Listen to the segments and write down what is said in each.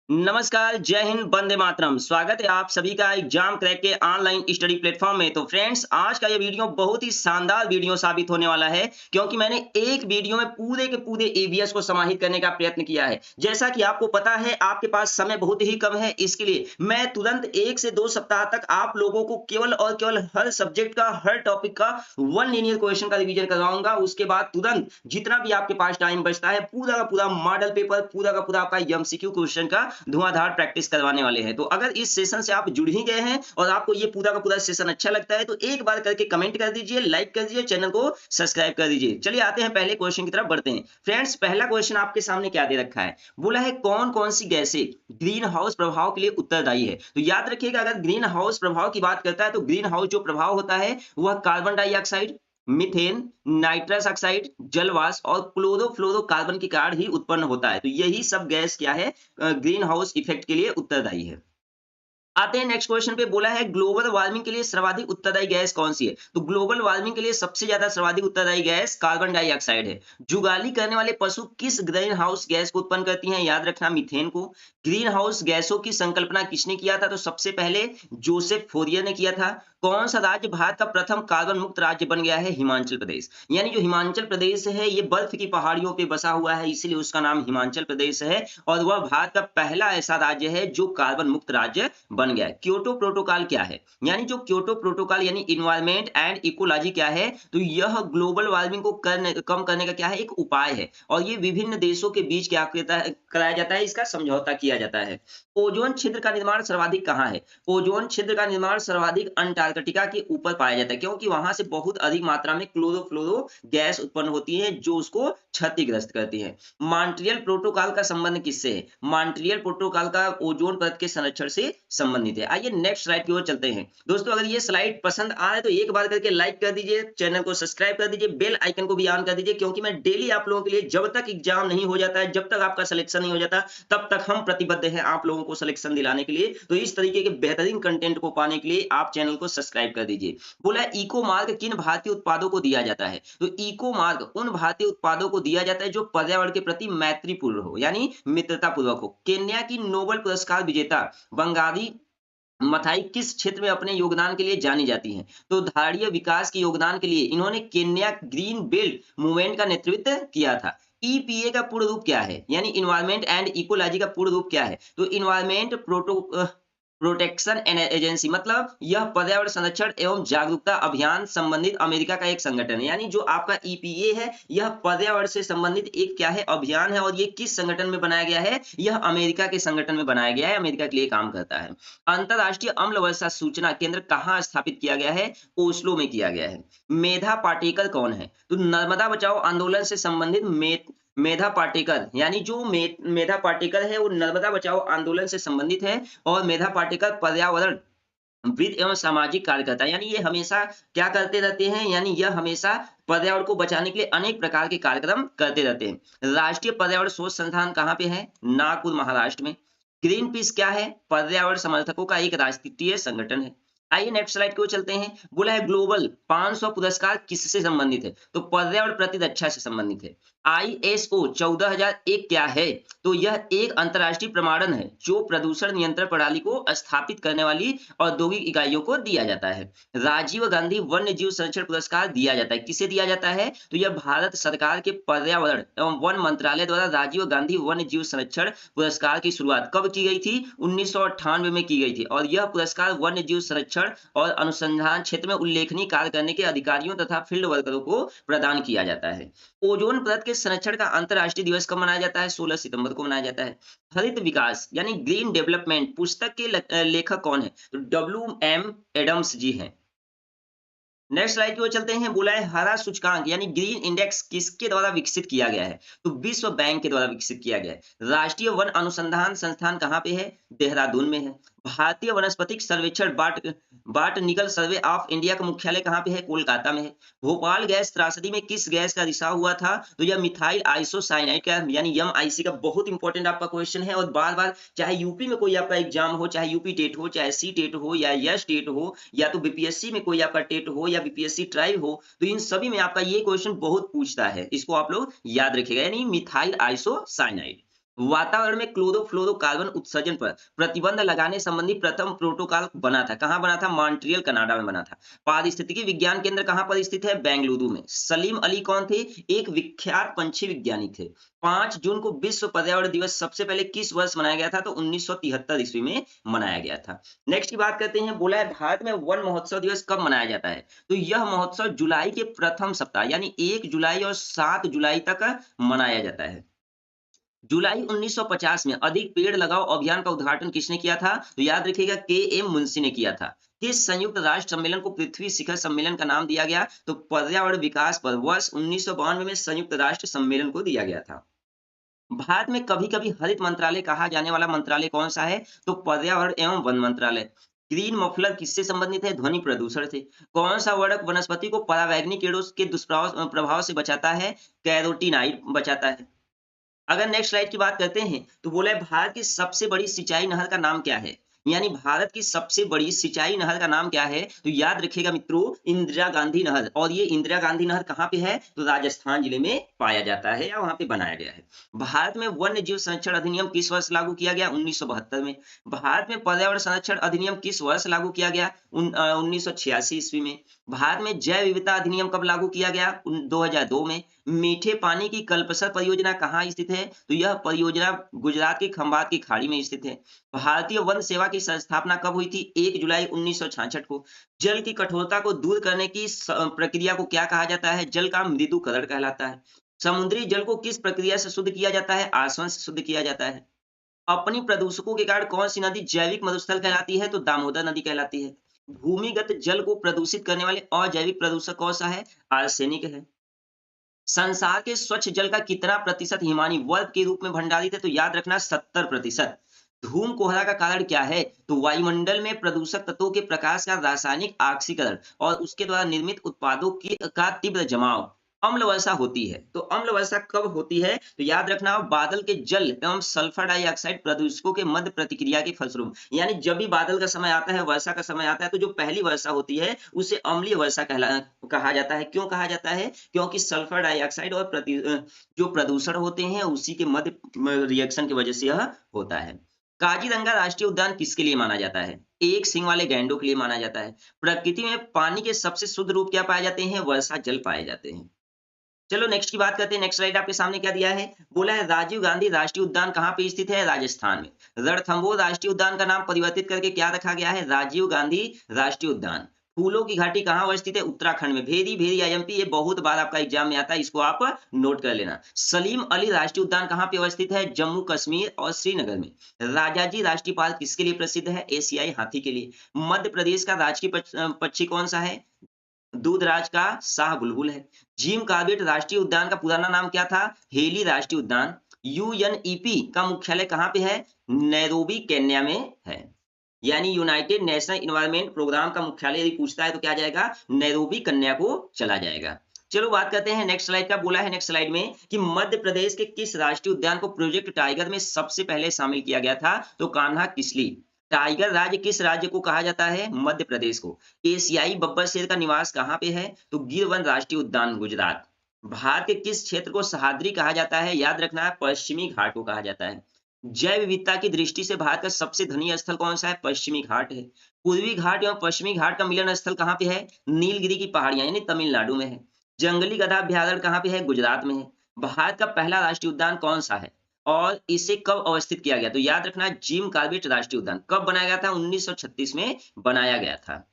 नमस्कार, जय हिंद, वंदे मातरम। स्वागत है आप सभी का एग्जाम क्रैक के ऑनलाइन स्टडी प्लेटफॉर्म में। तो फ्रेंड्स, आज का ये वीडियो बहुत ही शानदार वीडियो साबित होने वाला है, क्योंकि मैंने एक वीडियो में पूरे के पूरे ईवीएस को समाहित करने का प्रयत्न किया है। जैसा कि आपको पता है, आपके पास समय बहुत ही कम है, इसके लिए मैं तुरंत 1 से 2 सप्ताह तक आप लोगों को केवल और केवल हर सब्जेक्ट का, हर टॉपिक का वन लीनियर क्वेश्चन का रिवीजन करवाऊंगा। उसके बाद तुरंत जितना भी आपके पास टाइम बचता है, पूरा का पूरा मॉडल पेपर, पूरा का पूरा आपका एमसीक्यू क्वेश्चन का धुआंधार प्रैक्टिस करवाने वाले हैं। तो अगर इस सेशन से आप जुड़ ही गए हैं और आपको ये पूरा का पूरा सेशन अच्छा लगता है, तो एक बार करके कमेंट कर दीजिए, लाइक कर दीजिए, चैनल को सब्सक्राइब कर दीजिए। चलिए आते हैं पहले क्वेश्चन की तरफ बढ़ते हैं। फ्रेंड्स, पहला क्वेश्चन आपके सामने क्या दे रखा है? बोला है कौन कौन सी गैसें ग्रीन हाउस प्रभाव के लिए उत्तरदायी है। तो याद रखिएगा, अगर ग्रीन हाउस प्रभाव की बात करता है तो ग्रीन हाउस जो प्रभाव होता है वह carbon dioxide, methane, nitrous oxide, जलवाष्प और क्लोरोफ्लोरोकार्बन के कारण ही उत्पन्न होता है। तो यही सब गैस क्या है, ग्रीन हाउस इफेक्ट के लिए उत्तरदायी है। आते हैं नेक्स्ट क्वेश्चन पे। बोला है ग्लोबल वार्मिंग के लिए सर्वाधिक उत्तरदायी गैस कौन सी है। तो ग्लोबल वार्मिंग के लिए सबसे ज्यादा सर्वाधिक उत्तरदायी गैस कार्बन डाइऑक्साइड है। जुगाली करने वाले पशु किस ग्रीन हाउस गैस को उत्पन्न करती हैं? याद रखना, मीथेन को। ग्रीन हाउस गैसों की संकल्पना किसने किया था? तो सबसे पहले जोसेफ फोरियर ने किया था। कौन सा राज्य भारत का प्रथम कार्बन मुक्त राज्य बन गया है? हिमाचल प्रदेश। यानी जो हिमाचल प्रदेश है, ये बर्फ की पहाड़ियों पे बसा हुआ है, इसीलिए उसका नाम हिमाचल प्रदेश है। और वह भारत का पहला ऐसा राज्य है जो कार्बन मुक्त राज्य बन गया है। क्योटो प्रोटोकॉल क्या है? यानी जो क्योटो प्रोटोकॉल यानी इन्वायरमेंट एंड इकोलॉजी क्या है? तो यह ग्लोबल वार्मिंग को कम करने का क्या है, एक उपाय है। और ये विभिन्न देशों के बीच क्या कराया जाता है, इसका समझौता किया जाता है। ओजोन छिद्र का निर्माण सर्वाधिक कहाँ है? ओजोन छिद्र का निर्माण सर्वाधिक अंटार्कटिका के ऊपर पाया जाता है, क्योंकि वहां से बहुत अधिक मात्रा में क्लोरोफ्लोरो गैस उत्पन्न होती है जो उसको क्षतिग्रस्त करती है। मॉन्ट्रियल प्रोटोकॉल का संबंध किससे है? मॉन्ट्रियल प्रोटोकॉल का ओजोन परत के संरक्षण से संबंधित है। आइए नेक्स्ट स्लाइड की ओर चलते हैं। दोस्तों, अगर ये स्लाइड पसंद आए तो एक बार करके लाइक कर दीजिए, चैनल को सब्सक्राइब कर दीजिए, बेल आइकन को भी ऑन कर दीजिए, क्योंकि मैं डेली आप लोगों के लिए, जब तक एग्जाम नहीं हो जाता है, जब तक आपका सिलेक्शन नहीं हो जाता, तब तक हम प्रतिबद्ध हैं आप लोगों को सिलेक्शन दिलाने के लिए। तो इस तरीके के बेहतरीन कंटेंट को पाने के लिए आप चैनल को सब्सक्राइब कर दीजिए। बोला है इको मार्क किन भारतीय उत्पादों को दिया जाता है? तो इको मार्क उन भारतीय उत्पादों को दिया जाता है जो पर्यावरण के प्रति मैत्रीपूर्ण हो, यानी मित्रतापूर्वक हो। केन्या की नोबेल पुरस्कार विजेता बंगाली मथाई किस क्षेत्र में अपने योगदान के लिए जानी जाती हैं? तो धारणीय विकास के योगदान के लिए इन्होंने केन्या ग्रीन बेल्ट मूवमेंट का नेतृत्व किया था। ईपीए का पूर्ण रूप क्या है? यानी इन्वायरमेंट एंड इकोलॉजी का पूर्ण रूप क्या है? तो इन्वायरमेंट प्रोटेक्शन एजेंसी, मतलब यह पर्यावरण संरक्षण एवं जागरूकता अभियान संबंधित अमेरिका का एक संगठन है। यानी जो आपका ईपीए है, यह पर्यावरण से संबंधित एक क्या है, अभियान है। और ये किस संगठन में बनाया गया है? यह अमेरिका के संगठन में बनाया गया है, अमेरिका के लिए काम करता है। अंतरराष्ट्रीय अम्ल वर्षा सूचना केंद्र कहाँ स्थापित किया गया है? ओस्लो में किया गया है। मेधा पाटेकर कौन है? तो नर्मदा बचाओ आंदोलन से संबंधित मेधा पाटेकर, यानी जो मेधा पाटेकर है वो नर्मदा बचाओ आंदोलन से संबंधित है। और मेधा पाटेकर पर्यावरण विद एवं सामाजिक कार्यकर्ता, यानी ये हमेशा क्या करते रहते हैं, यानी यह हमेशा पर्यावरण को बचाने के लिए अनेक प्रकार के कार्यक्रम करते रहते हैं। राष्ट्रीय पर्यावरण शोध संस्थान कहाँ पे है? नागपुर, महाराष्ट्र में। ग्रीन पीस क्या है? पर्यावरण समर्थकों का एक राष्ट्रीय संगठन है। आइए नेक्स्ट स्लाइड की ओर चलते हैं। बोला है ग्लोबल 500 पुरस्कार किससे संबंधित है? तो पर्यावरण प्रति रक्षा से संबंधित है। आईएसओ 14001 क्या है? तो यह एक अंतरराष्ट्रीय प्रमाणन है जो प्रदूषण नियंत्रण प्रणाली को स्थापित करने वाली औद्योगिक इकाइयों को दिया जाता है। राजीव गांधी वन्य जीव संरक्षण पुरस्कार दिया जाता है। किसे दिया जाता है? तो यह भारत सरकार के पर्यावरण एवं वन मंत्रालय द्वारा राजीव गांधी वन्य जीव संरक्षण पुरस्कार की शुरुआत कब की गई थी? 1998 में की गई थी। और यह पुरस्कार वन्य जीव संरक्षण और अनुसंधान क्षेत्र में उल्लेखनीय कार्य करने के अधिकारियों तथा फील्ड वर्करों को प्रदान किया जाता है। ओजोन परत के संरक्षण का अंतरराष्ट्रीय दिवस कब मनाया जाता है? 16 सितंबर को मनाया जाता है। हरित विकास यानी ग्रीन डेवलपमेंट पुस्तक के लेखक कौन है? तो डब्ल्यू एम एडम्स जी हैं। नेक्स्ट स्लाइड की ओर चलते हैं। बोला है हरा सूचकांक यानी ग्रीन इंडेक्स किसके द्वारा विकसित किया गया है? तो विश्व बैंक के द्वारा विकसित किया गया है। राष्ट्रीय वन अनुसंधान संस्थान कहाँ पे है? देहरादून में है। भारतीय वनस्पतिक सर्वेक्षण बॉटनिकल सर्वे ऑफ इंडिया का मुख्यालय कहाँ पे है? कोलकाता में है। भोपाल गैस त्रासदी में किस गैस का रिसाव हुआ था? तो यह मिथाइल आइसोसाइनाइड का, यानी एमआईसी का बहुत इंपॉर्टेंट आपका क्वेश्चन है। और बार बार चाहे यूपी में कोई आपका एग्जाम हो, चाहे यूपी टेट हो, चाहे सी टेट हो, या यस टेट हो, या तो बीपीएससी में कोई आपका टेट हो, या बीपीएससी ट्राइब हो, तो इन सभी में आपका ये क्वेश्चन बहुत पूछता है। इसको आप लोग याद रखिएगा, यानी मिथाइल आइसोसाइनाइड। वातावरण में क्लोरोफ्लोरोकार्बन उत्सर्जन पर प्रतिबंध लगाने संबंधी प्रथम प्रोटोकॉल बना था। कहाँ बना था? मॉन्ट्रियल कनाडा में बना था। पारिस्थितिकी विज्ञान केंद्र कहाँ पर स्थित है? बेंगलुरु में। सलीम अली कौन थे? एक विख्यात पंछी वैज्ञानिक थे। 5 जून को विश्व पर्यावरण दिवस सबसे पहले किस वर्ष मनाया गया था? तो 1973 ईस्वी में मनाया गया था। नेक्स्ट की बात करते हैं। बोला है भारत में वन महोत्सव दिवस कब मनाया जाता है? तो यह महोत्सव जुलाई के प्रथम सप्ताह यानी 1 जुलाई और 7 जुलाई तक मनाया जाता है। जुलाई 1950 में अधिक पेड़ लगाओ अभियान का उद्घाटन किसने किया था? तो याद रखिएगा के एम मुंशी ने किया था। किस संयुक्त राष्ट्र सम्मेलन को पृथ्वी शिखर सम्मेलन का नाम दिया गया? तो पर्यावरण विकास पर वर्ष 1992 में संयुक्त राष्ट्र सम्मेलन को दिया गया था। भारत में कभी-कभी हरित मंत्रालय कहा जाने वाला मंत्रालय कौन सा है? तो पर्यावरण एवं वन मंत्रालय। ग्रीन मफलर किससे संबंधित है? ध्वनि प्रदूषण से। कौन सा वर्णक वनस्पति को पराबैंगनी किरणों के दुष्प्रभाव प्रभाव से बचाता है? कैरोटीनाइड बचाता है। अगर नेक्स्ट स्लाइड की बात करते हैं तो बोला है भारत की सबसे बड़ी सिंचाई नहर का नाम क्या है? यानी भारत की सबसे बड़ी सिंचाई नहर का नाम क्या है? तो याद रखिएगा मित्रों, इंदिरा गांधी नहर। और ये इंदिरा गांधी नहर कहाँ पे है? तो राजस्थान जिले में पाया जाता है या वहां पे बनाया गया है। भारत में वन्य जीव संरक्षण अधिनियम किस वर्ष लागू किया गया? 1972 में। भारत में पर्यावरण संरक्षण अधिनियम किस वर्ष लागू किया गया? 1986 ईस्वी में। भारत में जैव विविधता अधिनियम कब लागू किया गया? 2002 में। मीठे पानी की कल्पसर परियोजना कहाँ स्थित है? तो यह परियोजना गुजरात की खंबात की खाड़ी में स्थित है। भारतीय वन सेवा की संस्थापना कब हुई थी? 1 जुलाई 1966 को। जल की कठोरता को दूर करने की प्रक्रिया को क्या कहा जाता है? जल का मृदुकरण कहलाता है। समुद्री जल को किस प्रक्रिया से शुद्ध किया जाता है? आसवन से शुद्ध किया जाता है। अपनी प्रदूषकों के कारण कौन सी नदी जैविक मरुस्थल कहलाती है? तो दामोदर नदी कहलाती है। भूमिगत जल को प्रदूषित करने वाले अजैविक प्रदूषक कौन सा है? आर्सेनिक है। संसार के स्वच्छ जल का कितना प्रतिशत हिमानी वर्ग के रूप में भंडारित है? तो याद रखना 70%। धूम कोहरा का कारण क्या है? तो वायुमंडल में प्रदूषक तत्वों के प्रकाश का रासायनिक ऑक्सीकरण और उसके द्वारा निर्मित उत्पादों की का तीव्र जमाव। अम्ल वर्षा होती है। तो अम्ल वर्षा कब होती है? तो याद रखना बादल के जल एवं सल्फर डाइऑक्साइड प्रदूषकों के मध्य प्रतिक्रिया के फलस्वरूप। यानी जब भी बादल का समय आता है, वर्षा का समय आता है, तो जो पहली वर्षा होती है उसे अम्लीय वर्षा कहा जाता है। क्यों कहा जाता है? क्योंकि सल्फर डाइऑक्साइड और जो प्रदूषण होते हैं उसी के मध्य रिएक्शन की वजह से यह होता है। काजीरंगा राष्ट्रीय उद्यान किसके लिए माना जाता है? एक सींग वाले गैंडों के लिए माना जाता है। प्रकृति में पानी के सबसे शुद्ध रूप क्या पाए जाते हैं? वर्षा जल पाए जाते हैं। चलो नेक्स्ट की बात करते हैं। नेक्स्ट स्लाइड आपके सामने क्या दिया है? बोला है राजीव गांधी राष्ट्रीय उद्यान कहाँ पे स्थित है? राजस्थान में। रणथंभौर राष्ट्रीय उद्यान का नाम परिवर्तित करके क्या रखा गया है? राजीव गांधी राष्ट्रीय उद्यान। फूलों की घाटी कहाँ अवस्थित है? उत्तराखंड में। भेरी भेरी आईएमपी, ये बहुत बार आपका एग्जाम में आता है, इसको आप नोट कर लेना। सलीम अली राष्ट्रीय उद्यान कहाँ पे अवस्थित है? जम्मू कश्मीर और श्रीनगर में। राजाजी राष्ट्रीय पार्क किसके लिए प्रसिद्ध है? एशियाई हाथी के लिए। मध्य प्रदेश का राजकीय पक्षी कौन सा है? दूधराज का शाह बुलबुल है। जिम कॉर्बेट राष्ट्रीय उद्यान का पुराना नाम क्या था? हेली राष्ट्रीय उद्यान। यूएनईपी का मुख्यालय कहाँ पे है? नैरोबी केन्या में है। यानी यूनाइटेड नेशनल इन्वायरमेंट प्रोग्राम का मुख्यालय यदि पूछता है तो क्या जाएगा? नैरोबी कन्या को चला जाएगा। चलो बात करते हैं नेक्स्ट स्लाइड का। बोला है नेक्स्ट स्लाइड में कि मध्य प्रदेश के किस राष्ट्रीय उद्यान को प्रोजेक्ट टाइगर में सबसे पहले शामिल किया गया था? तो कान्हा किसली। टाइगर राज्य किस राज्य को कहा जाता है? मध्य प्रदेश को। एशियाई बब्बर शेर का निवास कहाँ पे है? तो गिर वन राष्ट्रीय उद्यान गुजरात। भारत के किस क्षेत्र को सह्याद्री कहा जाता है? याद रखना है पश्चिमी घाट को कहा जाता है। जैव विविधता की दृष्टि से भारत का सबसे धनी स्थल कौन सा है? पश्चिमी घाट है। पूर्वी घाट एवं पश्चिमी घाट का मिलन स्थल कहाँ पे है? नीलगिरी की पहाड़ियां यानी तमिलनाडु में है। जंगली गधा अभ्यारण्य कहाँ पे है? गुजरात में है। भारत का पहला राष्ट्रीय उद्यान कौन सा है और इसे कब अवस्थित किया गया? तो याद रखना जिम कॉर्बेट राष्ट्रीय उद्यान कब बनाया गया था? 1936 में बनाया गया था।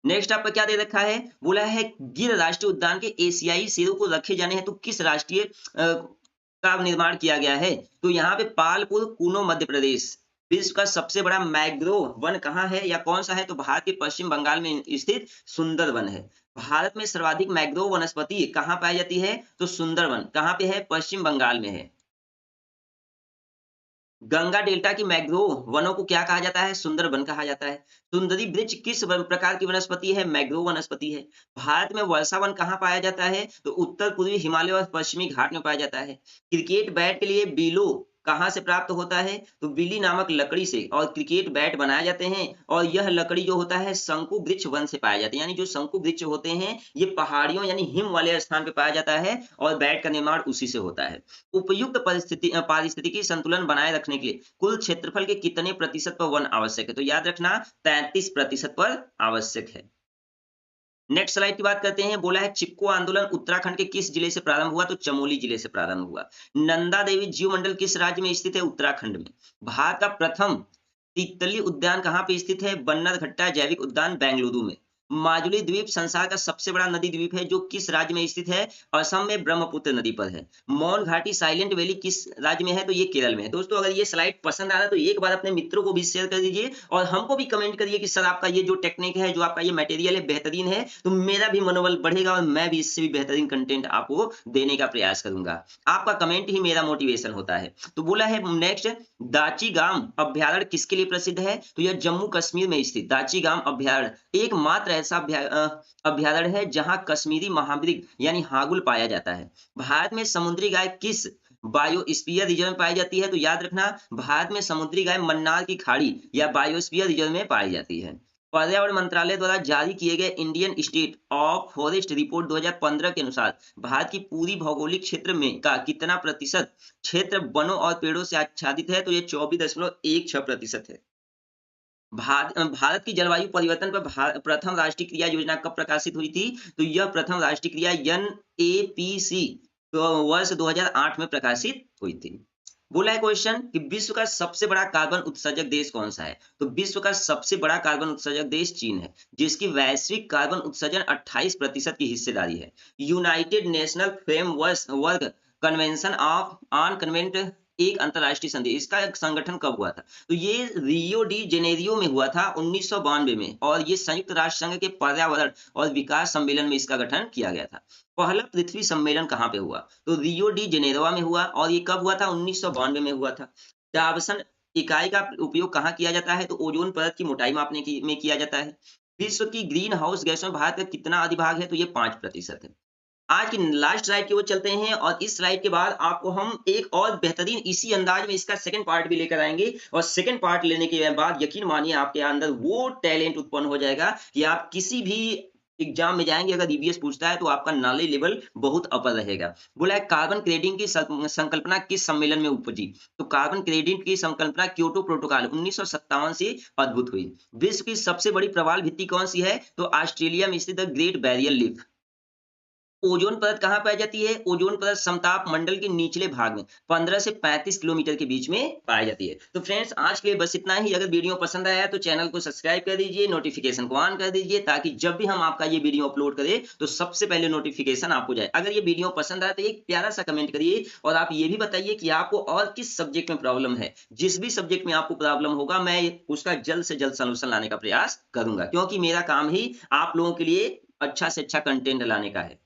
नेक्स्ट आपका क्या दे रखा है? बोला है गिर राष्ट्रीय उद्यान के एशियाई शेरों को रखे जाने हेतु किस राष्ट्रीय का निर्माण किया गया है? तो यहाँ पे पालपुर कूनो मध्य प्रदेश। विश्व का सबसे बड़ा मैंग्रोव वन कहाँ है या कौन सा है? तो भारत के पश्चिम बंगाल में स्थित सुंदरवन है। भारत में सर्वाधिक मैंग्रोव वनस्पति कहाँ पाई जाती है? तो सुंदरवन कहाँ पे है? पश्चिम बंगाल में है। गंगा डेल्टा की मैंग्रोव वनों को क्या कहा जाता है? सुंदरवन कहा जाता है। सुंदरी वृक्ष किस प्रकार की वनस्पति है? मैंग्रोव वनस्पति है। भारत में वर्षा वन कहाँ पाया जाता है? तो उत्तर पूर्वी हिमालय और पश्चिमी घाट में पाया जाता है। क्रिकेट बैट के लिए बिलो कहाँ से प्राप्त होता है? तो बिली नामक लकड़ी से और क्रिकेट बैट बनाए जाते हैं और यह लकड़ी जो होता है शंकु वृक्ष वन से पाए जाते हैं। यानी जो शंकु वृक्ष होते हैं ये पहाड़ियों यानी हिम वाले स्थान पे पाया जाता है और बैट का निर्माण उसी से होता है। उपयुक्त पारिस्थितिकी संतुलन बनाए रखने के लिए कुल क्षेत्रफल के कितने प्रतिशत पर वन आवश्यक है? तो याद रखना 33% पर आवश्यक है। नेक्स्ट स्लाइड की बात करते हैं। बोला है चिपको आंदोलन उत्तराखंड के किस जिले से प्रारंभ हुआ? तो चमोली जिले से प्रारंभ हुआ। नंदा देवी जीव मंडल किस राज्य में स्थित है? उत्तराखंड में। भारत का प्रथम तितली उद्यान कहाँ पे स्थित है? बन्नरघट्टा जैविक उद्यान बेंगलुरु में। माजुली द्वीप संसार का सबसे बड़ा नदी द्वीप है जो किस राज्य में स्थित है? असम में ब्रह्मपुत्र नदी पर है। मौन घाटी साइलेंट वैली किस राज्य में है? तो ये केरल में है। दोस्तों अगर ये स्लाइड पसंद आ रहा है तो एक बार अपने मित्रों को भी शेयर कर दीजिए और हमको भी कमेंट करिए कि सर आपका ये जो टेक्निक है, जो आपका ये मटेरियल है बेहतरीन है, तो मेरा भी मनोबल बढ़ेगा और मैं भी इससे भी बेहतरीन कंटेंट आपको देने का प्रयास करूंगा। आपका कमेंट ही मेरा मोटिवेशन होता है। तो बोला है नेक्स्ट, दाचीगाम अभ्यारण्य किसके लिए प्रसिद्ध है? तो यह जम्मू कश्मीर में स्थित दाचीगाम अभ्यारण्य एकमात्र ऐसा अभ्यारण्य है जहां कश्मीरी महामृग यानी हागुल पाया जाता है। भारत में समुद्री गाय किस बायोस्फीयर रिजर्व में पाई जाती है? तो याद रखना भारत में समुद्री गाय मन्नार की खाड़ी या बायोस्फीयर रिजर्व में पाई जाती है। पर्यावरण मंत्रालय द्वारा जारी किए गए Indian state of forest report 2015 के अनुसार भारत की पूरी भौगोलिक क्षेत्र में का कितना प्रतिशत क्षेत्र वनों और पेड़ों से आच्छादित है? तो ये 24.16% है। भारत की जलवायु परिवर्तन पर प्रथम राष्ट्रीय क्रिया योजना कब प्रकाशित हुई थी? तो यह प्रथम राष्ट्रीय क्रिया NAPC तो वर्ष 2008 में प्रकाशित हुई थी। बोला है क्वेश्चन कि विश्व का सबसे बड़ा कार्बन उत्सर्जक देश कौन सा है? तो विश्व का सबसे बड़ा कार्बन उत्सर्जक देश चीन है जिसकी वैश्विक कार्बन उत्सर्जन 28% की हिस्सेदारी है। United national framework convention on convent एक अंतरराष्ट्रीय संधि, इसका एक संगठन कब हुआ था? तो ये रियो डी जेनेरियो में हुआ था 1992 में और ये संयुक्त राष्ट्र संघ के पर्यावरण और विकास सम्मेलन में इसका गठन किया गया था। पहला पृथ्वी सम्मेलन कहाँ पे हुआ? तो रियो डी जेनेरो में हुआ और ये कब हुआ था? 1992 में हुआ था। डावसन इकाई का उपयोग कहाँ किया जाता है? तो ओजोन परत की मोटाई मापने में किया जाता है। विश्व की ग्रीन हाउस गैसों में भारत का कितना अधिभाग है? तो ये 5% है। आज की लास्ट स्लाइड की ओर चलते हैं और इस स्लाइड के बाद आपको हम एक और बेहतरीन इसी अंदाज में इसका सेकंड पार्ट भी लेकर आएंगे और सेकंड पार्ट लेने के बाद यकीन मानिए आपके अंदर वो टैलेंट उत्पन्न हो जाएगा कि आप किसी भी एग्जाम में जाएंगे अगर ईवीएस पूछता है तो आपका नॉलेज लेवल बहुत अपर रहेगा। बोला है कार्बन क्रेडिट की संकल्पना किस सम्मेलन में उपजी? तो कार्बन क्रेडिट की संकल्पना क्योटो प्रोटोकॉल 1957 से अद्भुत हुई। विश्व की सबसे बड़ी प्रवाल भित्ति कौन सी है? तो ऑस्ट्रेलिया में स्थित the great barrier reef. Ozone परत कहाँ पाई जाती है? ओजोन परत समताप मंडल के निचले भाग में 15 से 35 किलोमीटर के बीच में पाई जाती है। तो फ्रेंड्स आज के लिए बस इतना ही। अगर वीडियो पसंद आया तो चैनल को सब्सक्राइब कर दीजिए, नोटिफिकेशन को ऑन कर दीजिए ताकि जब भी हम आपका ये वीडियो अपलोड करें तो सबसे पहले नोटिफिकेशन आपको जाए। अगर ये वीडियो पसंद आए तो एक प्यारा सा कमेंट करिए और आप ये भी बताइए कि आपको और किस सब्जेक्ट में प्रॉब्लम है। जिस भी सब्जेक्ट में आपको प्रॉब्लम होगा मैं उसका जल्द से जल्द सोल्यूशन लाने का प्रयास करूंगा क्योंकि मेरा काम ही आप लोगों के लिए अच्छा से अच्छा कंटेंट लाने का है।